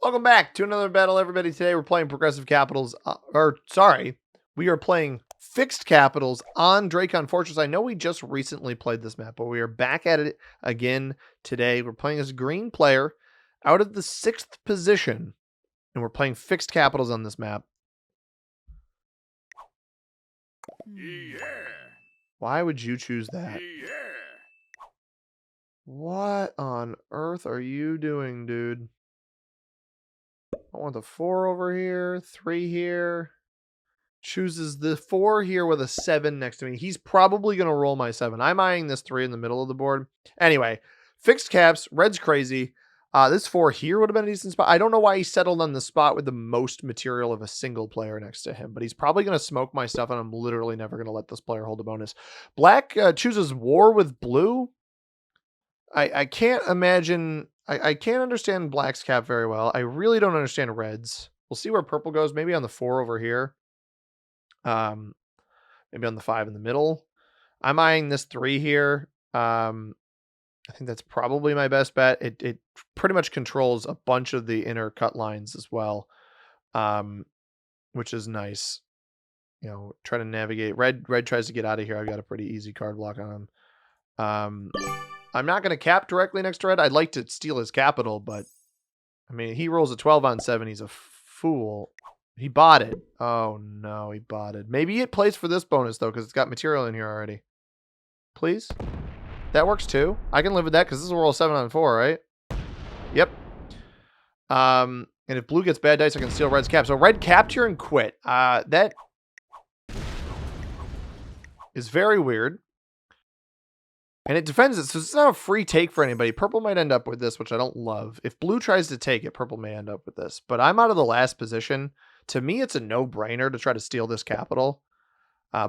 Welcome back to another battle, everybody. Today we're playing Progressive Capitals, we are playing Fixed Capitals on Dracon Fortress. I know we just recently played this map, but we are back at it again today. We're playing as green player out of the 6th position, and we're playing Fixed Capitals on this map. Yeah. Why would you choose that? Yeah. What on earth are you doing, dude? I want the 4 over here, 3 here. Chooses the 4 here with a 7 next to me. He's probably going to roll my 7. I'm eyeing this 3 in the middle of the board. Anyway, fixed caps. Red's crazy. This 4 here would have been a decent spot. I don't know why he settled on the spot with the most material of a single player next to him, but he's probably going to smoke my stuff, and I'm literally never going to let this player hold a bonus. Black chooses war with blue. I can't imagine... I can't understand black's cap very well. I really don't understand red's. We'll see where purple goes. Maybe on the 4 over here. Maybe on the 5 in the middle. I'm eyeing this 3 here. I think that's probably my best bet. It pretty much controls a bunch of the inner cut lines as well, which is nice. You know, try to navigate. Red tries to get out of here. I've got a pretty easy card block on him. I'm not going to cap directly next to red. I'd like to steal his capital, but I mean, he rolls a 12 on 7. He's a fool. He botted. Oh, no, he botted. Maybe it plays for this bonus, though, because it's got material in here already. Please? That works, too. I can live with that, because this is a roll 7 on 4, right? Yep. And if blue gets bad dice, I can steal red's cap. So red capped here and quit. That is very weird. And it defends it, so it's not a free take for anybody. Purple might end up with this, which I don't love. If blue tries to take it, purple may end up with this. But I'm out of the last position. To me, it's a no-brainer to try to steal this capital.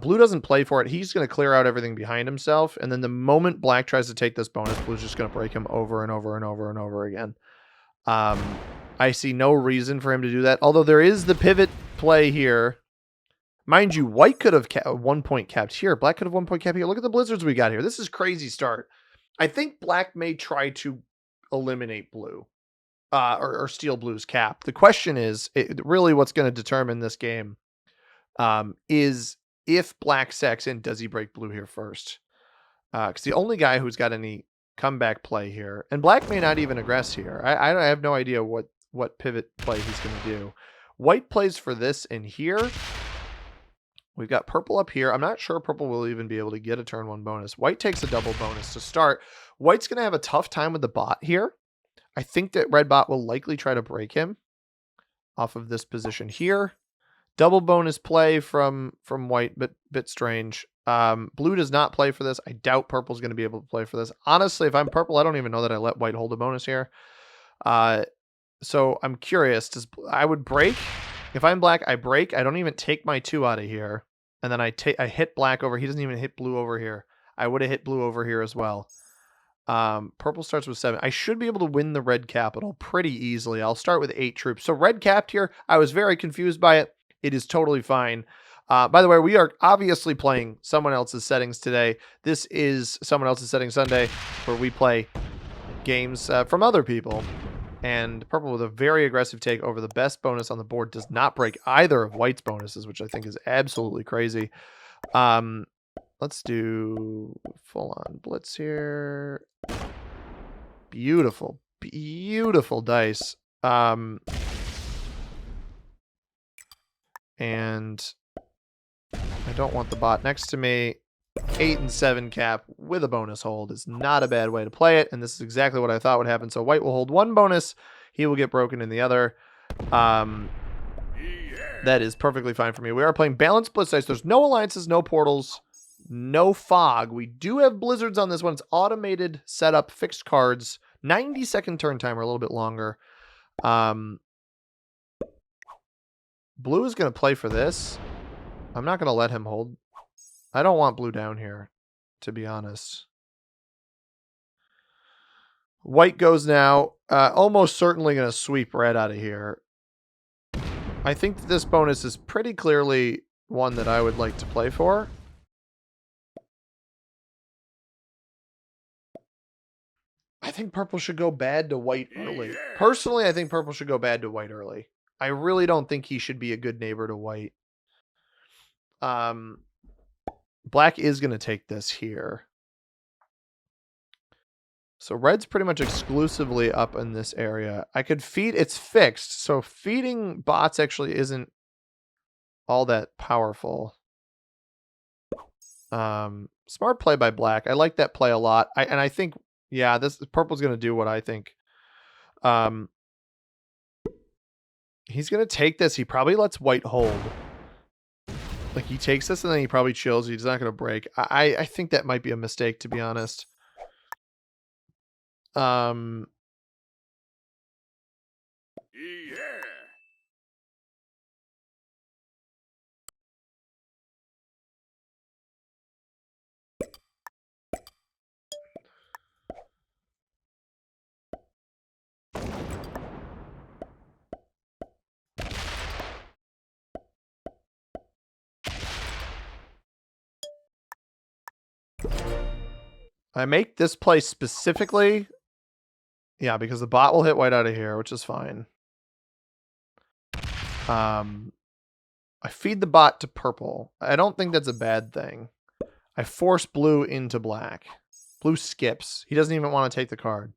Blue doesn't play for it. He's going to clear out everything behind himself. And then the moment black tries to take this bonus, blue's just going to break him over and over and over and over again. I see no reason for him to do that. Although there is the pivot play here. Mind you, white could have 1 point capped here. Black could have 1 point capped here. Look at the blizzards we got here. This is crazy start. I think black may try to eliminate blue. Or steal blue's cap. The question is, really what's going to determine this game is if black sacks in, does he break blue here first? Because the only guy who's got any comeback play here, and black may not even aggress here. I have no idea what pivot play he's going to do. White plays for this in here. We've got purple up here. I'm not sure purple will even be able to get a turn 1 bonus. White takes a double bonus to start. White's going to have a tough time with the bot here. I think that red bot will likely try to break him off of this position here. Double bonus play from white, but bit strange. Blue does not play for this. I doubt purple's going to be able to play for this. Honestly, if I'm purple, I don't even know that I let white hold a bonus here. So I'm curious. I would break. If I'm black, I break. I don't even take my 2 out of here. And then I hit black over. He doesn't even hit blue over here. I would have hit blue over here as well. Purple starts with 7. I should be able to win the red capital pretty easily. I'll start with 8 troops. So red capped here. I was very confused by it. It is totally fine. By the way, we are obviously playing someone else's settings today. This is someone else's settings Sunday, where we play games from other people. And purple with a very aggressive take over the best bonus on the board does not break either of white's bonuses, which I think is absolutely crazy. Let's do full-on blitz here. Beautiful, beautiful dice. And I don't want the bot next to me. 8 and 7 cap with a bonus hold is not a bad way to play it, and this is exactly what I thought would happen. So white will hold 1 bonus. He will get broken in the other. That is perfectly fine for me. We are playing balanced blitz dice. There's no alliances, no portals, no fog. We do have blizzards on this one. It's automated setup, fixed cards, 90-second turn timer, a little bit longer. Blue is going to play for this. I'm not going to let him hold. I don't want blue down here, to be honest. White goes now. Almost certainly going to sweep red out of here. I think that this bonus is pretty clearly one that I would like to play for. I think purple should go bad to white early. Personally, I think purple should go bad to white early. I really don't think he should be a good neighbor to white. Black is going to take this here. So red's pretty much exclusively up in this area. I could feed, it's fixed, so feeding bots actually isn't all that powerful. Smart play by black. I like that play a lot. And I think, yeah, this purple's going to do what I think. He's going to take this. He probably lets white hold. Like, he takes this and then he probably chills. He's not going to break. I think that might be a mistake, to be honest. Yeah. I make this play specifically. Yeah, because the bot will hit white out of here, which is fine. I feed the bot to purple. I don't think that's a bad thing. I force blue into black. Blue skips. He doesn't even want to take the card.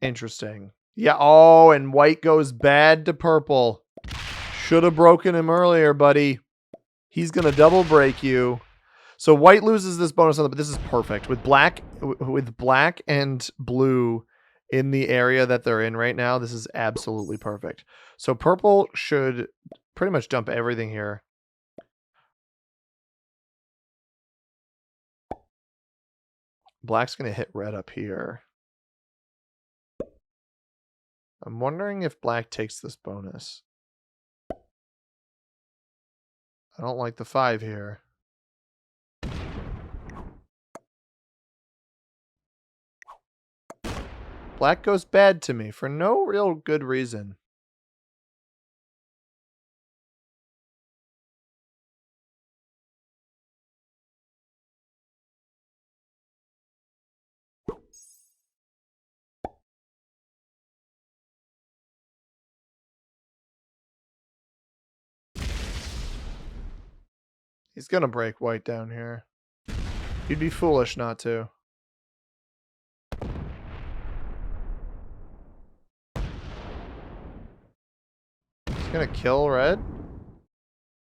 Interesting. Yeah, oh, and white goes bad to purple. Should have broken him earlier, buddy. He's going to double break you. So white loses this bonus on the, but this is perfect. With black and blue in the area that they're in right now, this is absolutely perfect. So purple should pretty much dump everything here. Black's going to hit red up here. I'm wondering if black takes this bonus. I don't like the 5 here. Black goes bad to me for no real good reason. He's going to break white down here. He'd be foolish not to. He's going to kill red?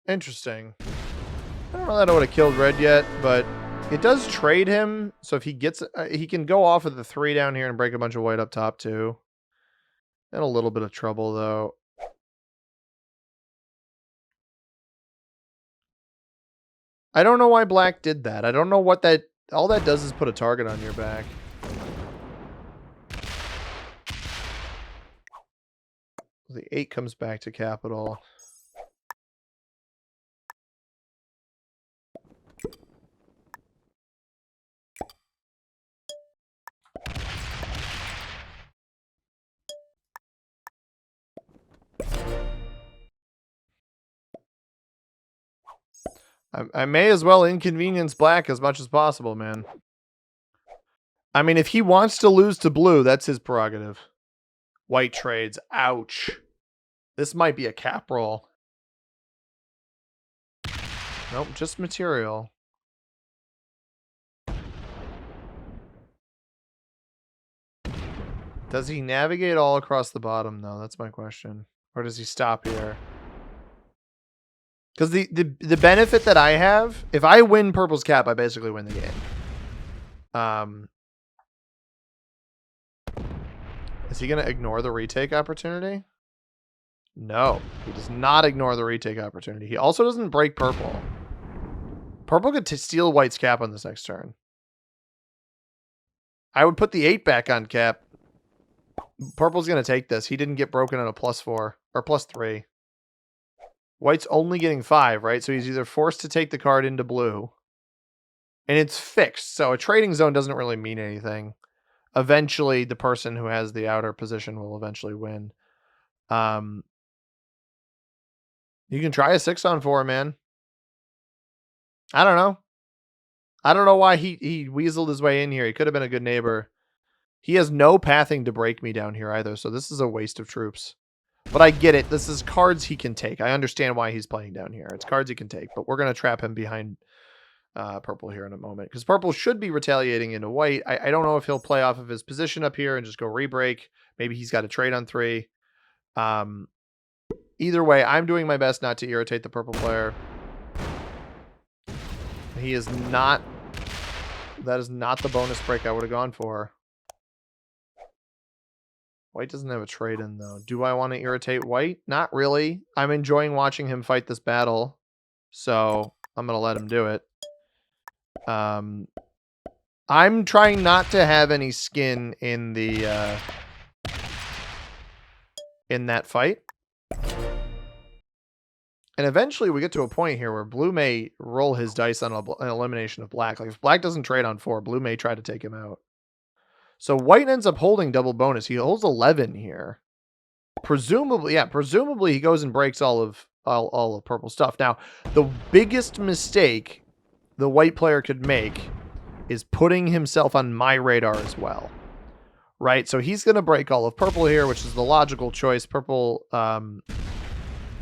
Interesting. I don't know that I would have killed red yet, but it does trade him. So if he gets, he can go off with the 3 down here and break a bunch of white up top too. In a little bit of trouble though. I don't know why black did that. I don't know what that, all that does is put a target on your back. The 8 comes back to capital. I may as well inconvenience black as much as possible, man. I mean, if he wants to lose to blue, that's his prerogative. White trades. Ouch. This might be a cap roll. Nope, just material. Does he navigate all across the bottom, though? That's my question. Or does he stop here? Because the benefit that I have, if I win purple's cap, I basically win the game. Is he going to ignore the retake opportunity? No, he does not ignore the retake opportunity. He also doesn't break purple. Purple could steal white's cap on this next turn. I would put the 8 back on cap. Purple's going to take this. He didn't get broken on a +4 or +3. White's only getting 5, right? So he's either forced to take the card into blue. And it's fixed. So a trading zone doesn't really mean anything. Eventually, the person who has the outer position will eventually win. You can try a 6-on-4, man. I don't know. I don't know why he weaseled his way in here. He could have been a good neighbor. He has no pathing to break me down here either, so this is a waste of troops. But I get it. This is cards he can take. I understand why he's playing down here. It's cards he can take, but we're going to trap him behind purple here in a moment. Because purple should be retaliating into white. I don't know if he'll play off of his position up here and just go re-break. Maybe he's got a trade on 3. Either way, I'm doing my best not to irritate the purple player. He is not... That is not the bonus break I would have gone for. White doesn't have a trade in, though. Do I want to irritate white? Not really. I'm enjoying watching him fight this battle, so I'm going to let him do it. I'm trying not to have any skin in the in that fight. And eventually we get to a point here where blue may roll his dice on an elimination of black. Like if black doesn't trade on 4, blue may try to take him out. So white ends up holding double bonus. He holds 11 here. Presumably, yeah, presumably he goes and breaks all of purple stuff. Now, the biggest mistake the white player could make is putting himself on my radar as well. Right? So he's going to break all of purple here, which is the logical choice. Purple, I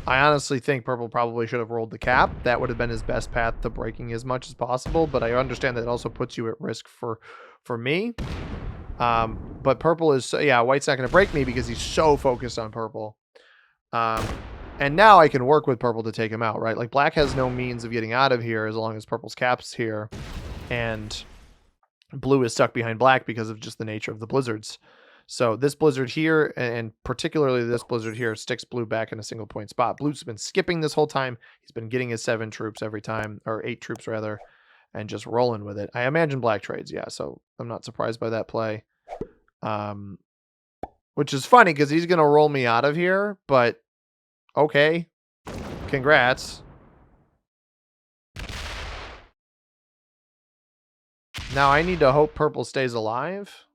honestly think purple probably should have rolled the cap. That would have been his best path to breaking as much as possible, but I understand that it also puts you at risk for me. But purple is, yeah, white's not going to break me because he's so focused on purple. And now I can work with purple to take him out, right? Like black has no means of getting out of here as long as purple's cap's here. And blue is stuck behind black because of just the nature of the blizzards. So this blizzard here, and particularly this blizzard here, sticks blue back in a single point spot. Blue's been skipping this whole time. He's been getting his 7 troops every time, or 8 troops rather, and just rolling with it. I imagine black trades, yeah, so I'm not surprised by that play. Which is funny because he's going to roll me out of here, but okay. Congrats. Now I need to hope purple stays alive.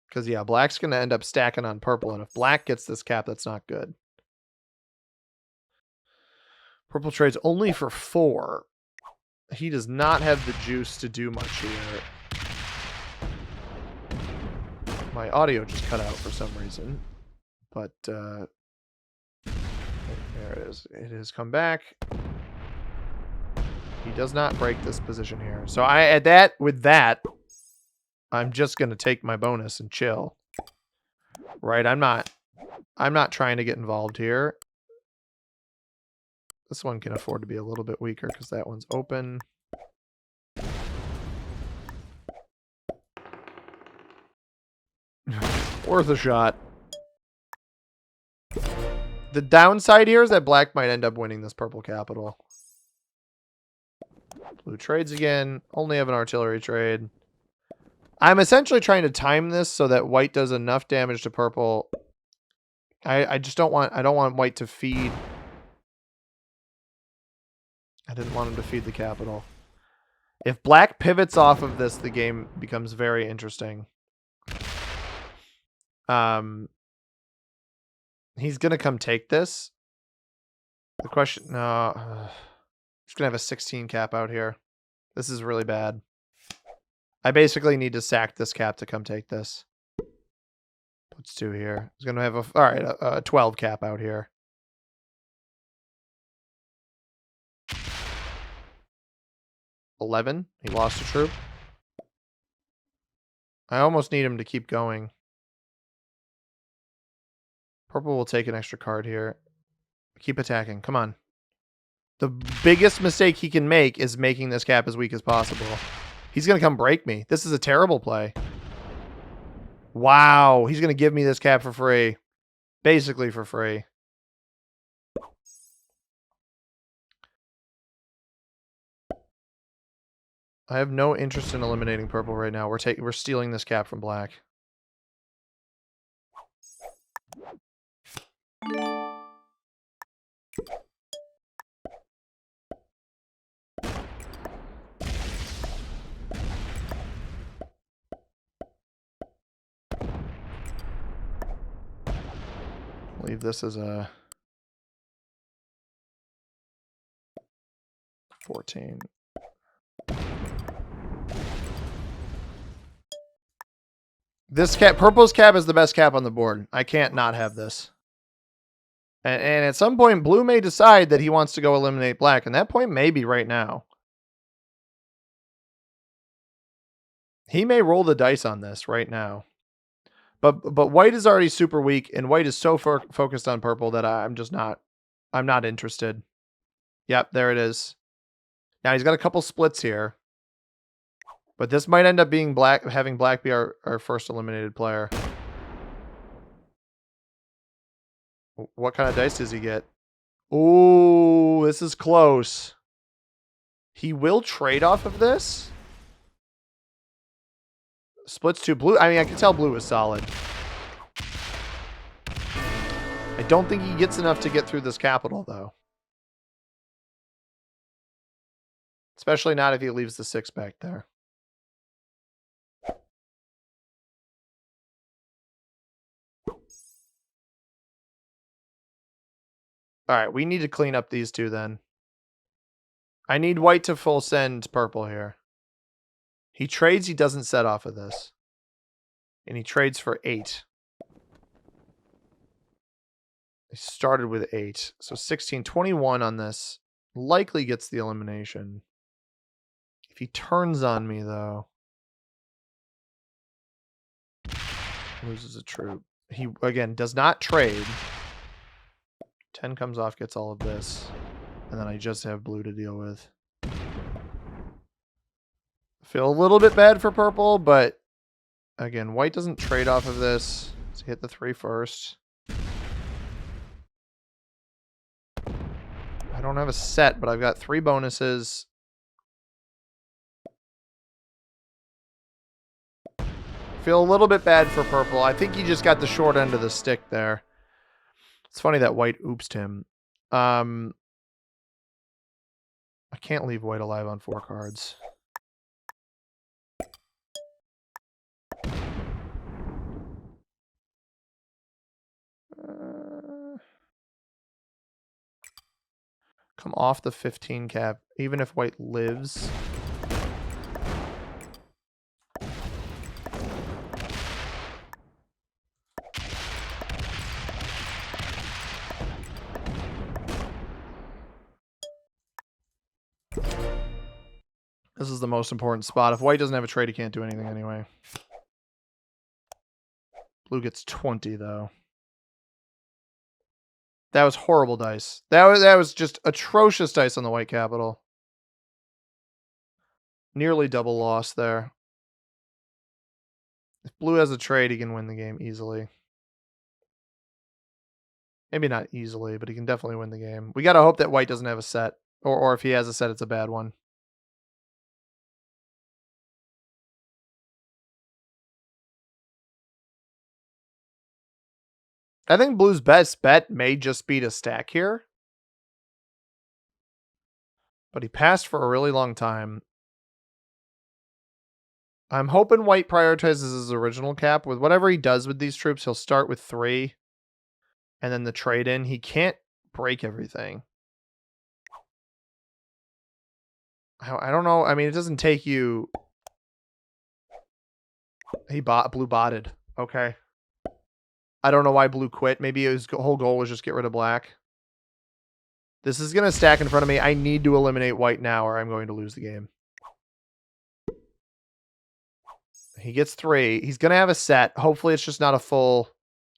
Because, yeah, black's going to end up stacking on purple, and if black gets this cap, that's not good. Purple trades only for 4. He does not have the juice to do much here. My audio just cut out for some reason. But, there it is. It has come back. He does not break this position here. So with that, I'm just going to take my bonus and chill. Right? I'm not trying to get involved here. This one can afford to be a little bit weaker because that one's open. Worth a shot. The downside here is that black might end up winning this purple capital. Blue trades again. Only have an artillery trade. I'm essentially trying to time this so that white does enough damage to purple. I don't want white to feed. I didn't want him to feed the capital. If black pivots off of this, the game becomes very interesting. He's going to come take this. The question, no. He's going to have a 16 cap out here. This is really bad. I basically need to sack this cap to come take this. Puts 2 here. He's going to have a 12 cap out here. $11. He lost a troop. I almost need him to keep going. Purple will take an extra card here. Keep attacking. Come on. The biggest mistake he can make is making this cap as weak as possible. He's going to come break me. This is a terrible play. Wow. He's going to give me this cap for free. Basically for free. I have no interest in eliminating purple right now. We're stealing this cap from black. Leave this as a 14. This cap, purple's cap is the best cap on the board. I can't not have this. And at some point, blue may decide that he wants to go eliminate black, and that point may be right now. He may roll the dice on this right now. But white is already super weak, and white is so focused on purple that I'm not interested. Yep, there it is. Now he's got a couple splits here. But this might end up being black, having black be our first eliminated player. What kind of dice does he get? Ooh, this is close. He will trade off of this. Splits to blue. I mean, I can tell blue is solid. I don't think he gets enough to get through this capital, though. Especially not if he leaves the 6 back there. All right, we need to clean up these two then. I need white to full send purple here. He trades, he doesn't set off of this. And he trades for 8. He started with 8. So 16, 21 on this. Likely gets the elimination. If he turns on me, though, loses a troop. He, again, does not trade. 10 comes off, gets all of this. And then I just have blue to deal with. Feel a little bit bad for purple, but again, white doesn't trade off of this. So hit the 3 first. I don't have a set, but I've got 3 bonuses. Feel a little bit bad for purple. I think he just got the short end of the stick there. It's funny that white oopsed him. I can't leave white alive on 4 cards. Come off the 15 cap, even if white lives. This is the most important spot. If white doesn't have a trade, he can't do anything anyway. Blue gets 20, though. That was horrible dice. That was just atrocious dice on the white capital. Nearly double loss there. If blue has a trade, he can win the game easily. Maybe not easily, but he can definitely win the game. We got to hope that white doesn't have a set. Or if he has a set, it's a bad one. I think blue's best bet may just be to stack here. But he passed for a really long time. I'm hoping white prioritizes his original cap. With whatever he does with these troops, he'll start with 3. And then the trade-in. He can't break everything. I don't know. I mean, it doesn't take you... Blue botted. Okay. I don't know why blue quit. Maybe his whole goal was just get rid of black. This is going to stack in front of me. I need to eliminate white now or I'm going to lose the game. He gets 3. He's going to have a set. Hopefully it's just not a full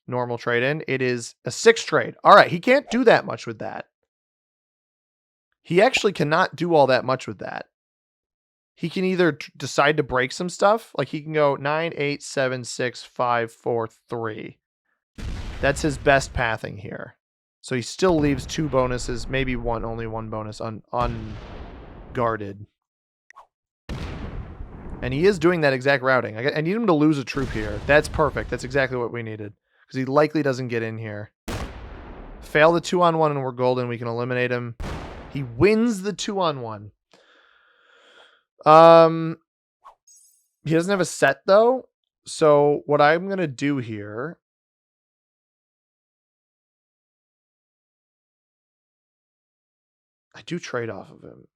normal trade-in. It is a 6 trade. All right. He can't do that much with that. He actually cannot do all that much with that. He can either decide to break some stuff. Like he can go 9, 8, 7, 6, 5, 4, 3. That's his best pathing here. So he still leaves 2 bonuses, maybe only one bonus unguarded. And he is doing that exact routing. I need him to lose a troop here. That's perfect. That's exactly what we needed. Because he likely doesn't get in here. Fail the 2-on-1 and we're golden. We can eliminate him. He wins the 2-on-1. He doesn't have a set though. So what I'm going to do here... I do trade off of him.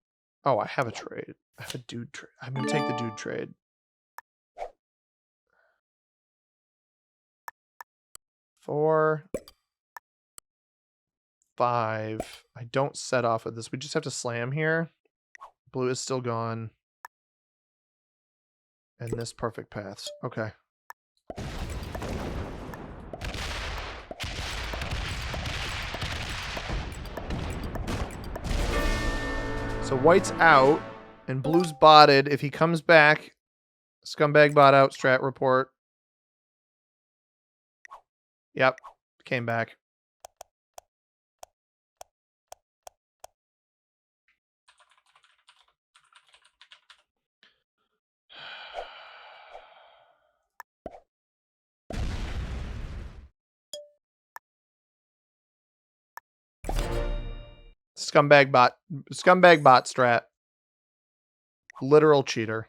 Oh, I have a trade. I have a dude trade. I'm going to take the dude trade. 4, 5. I don't set off with this. We just have to slam here. Blue is still gone. And this perfect paths. Okay. So white's out, and blue's botted. If he comes back, scumbag bot out, strat report. Yep, came back. Scumbag bot strat. Literal cheater.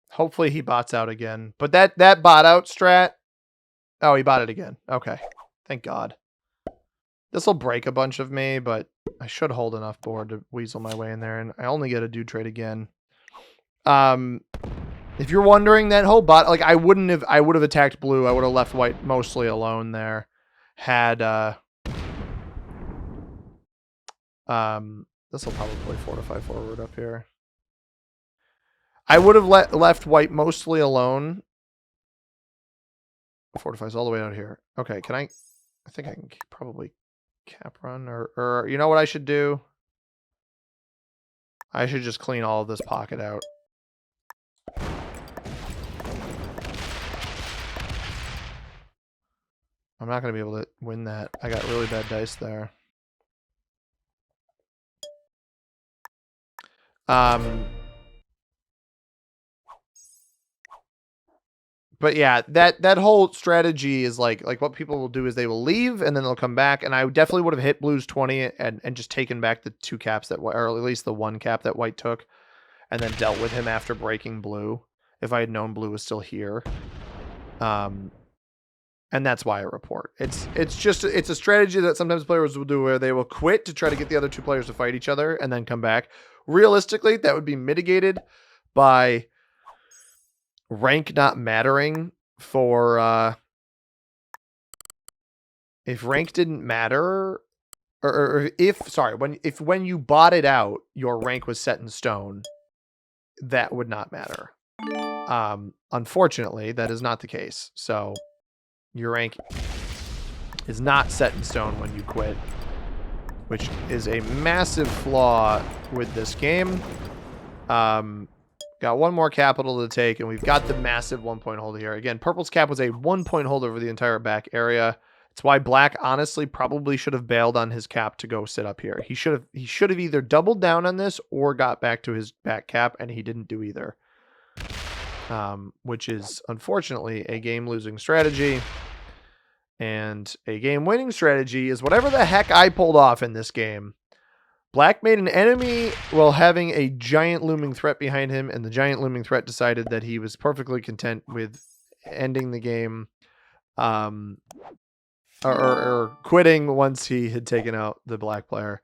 Hopefully he bots out again. But that bot out strat. Oh, he botted again. Okay. Thank God. This will break a bunch of me, but I should hold enough board to weasel my way in there, and I only get a dude trade again. If you're wondering, that whole bot, like I would have attacked blue. I would have left white mostly alone there. Had this will probably fortify forward up here. I would have left white mostly alone. Fortifies all the way out here. Okay, can I think I can probably cap run or you know what I should do? I should just clean all of this pocket out. I'm not going to be able to win that. I got really bad dice there. But yeah, that whole strategy is like what people will do is they will leave and then they'll come back. And I definitely would have hit blue's 20 and just taken back the 2 caps that, or at least the 1 cap that white took, and then dealt with him after breaking blue if I had known blue was still here. And that's why I report. It's a strategy that sometimes players will do where they will quit to try to get the other 2 players to fight each other and then come back. Realistically, that would be mitigated by rank not mattering for if rank didn't matter, or if when you botted out your rank was set in stone, that would not matter. Unfortunately, that is not the case. So your rank is not set in stone when you quit, which is a massive flaw with this game. Got 1 more capital to take, and we've got the massive 1-point hold here. Again, purple's cap was a 1-point hold over the entire back area. It's why black honestly probably should have bailed on his cap to go sit up here. He should have either doubled down on this or got back to his back cap, and he didn't do either. Which is unfortunately a game-losing strategy. And a game-winning strategy is whatever the heck I pulled off in this game. Black made an enemy while having a giant looming threat behind him, and the giant looming threat decided that he was perfectly content with ending the game, or quitting once he had taken out the black player.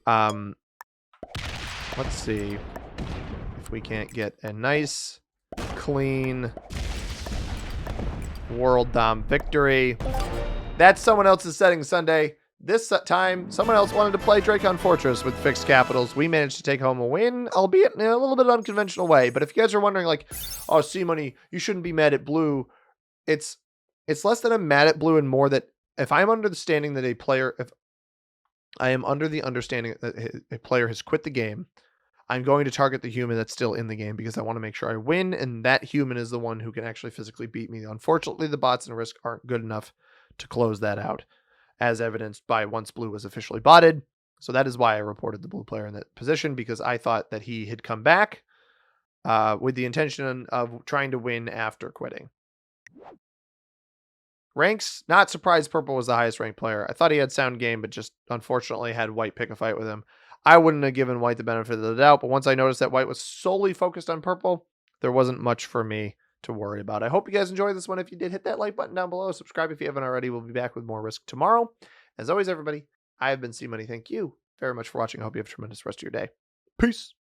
Let's see if we can't get a nice, clean world dom victory. That's someone else's setting Sunday. This time, someone else wanted to play Dracon Fortress with fixed capitals. We managed to take home a win, albeit in a little bit unconventional way. But if you guys are wondering, like, oh, C-Money, you shouldn't be mad at blue. It's less that I'm mad at blue and more that if I'm under the understanding that a player has quit the game, I'm going to target the human that's still in the game because I want to make sure I win, and that human is the one who can actually physically beat me. Unfortunately, the bots and Risk aren't good enough to close that out, as evidenced by once blue was officially botted. So that is why I reported the blue player in that position, because I thought that he had come back with the intention of trying to win after quitting. Ranks, not surprised purple was the highest ranked player. I thought he had sound game, but just unfortunately had white pick a fight with him. I wouldn't have given white the benefit of the doubt, but once I noticed that white was solely focused on purple, there wasn't much for me to worry about. I hope you guys enjoyed this one. If you did, hit that like button down below. Subscribe if you haven't already. We'll be back with more Risk tomorrow. As always, everybody, I have been C Money. Thank you very much for watching. I hope you have a tremendous rest of your day. Peace.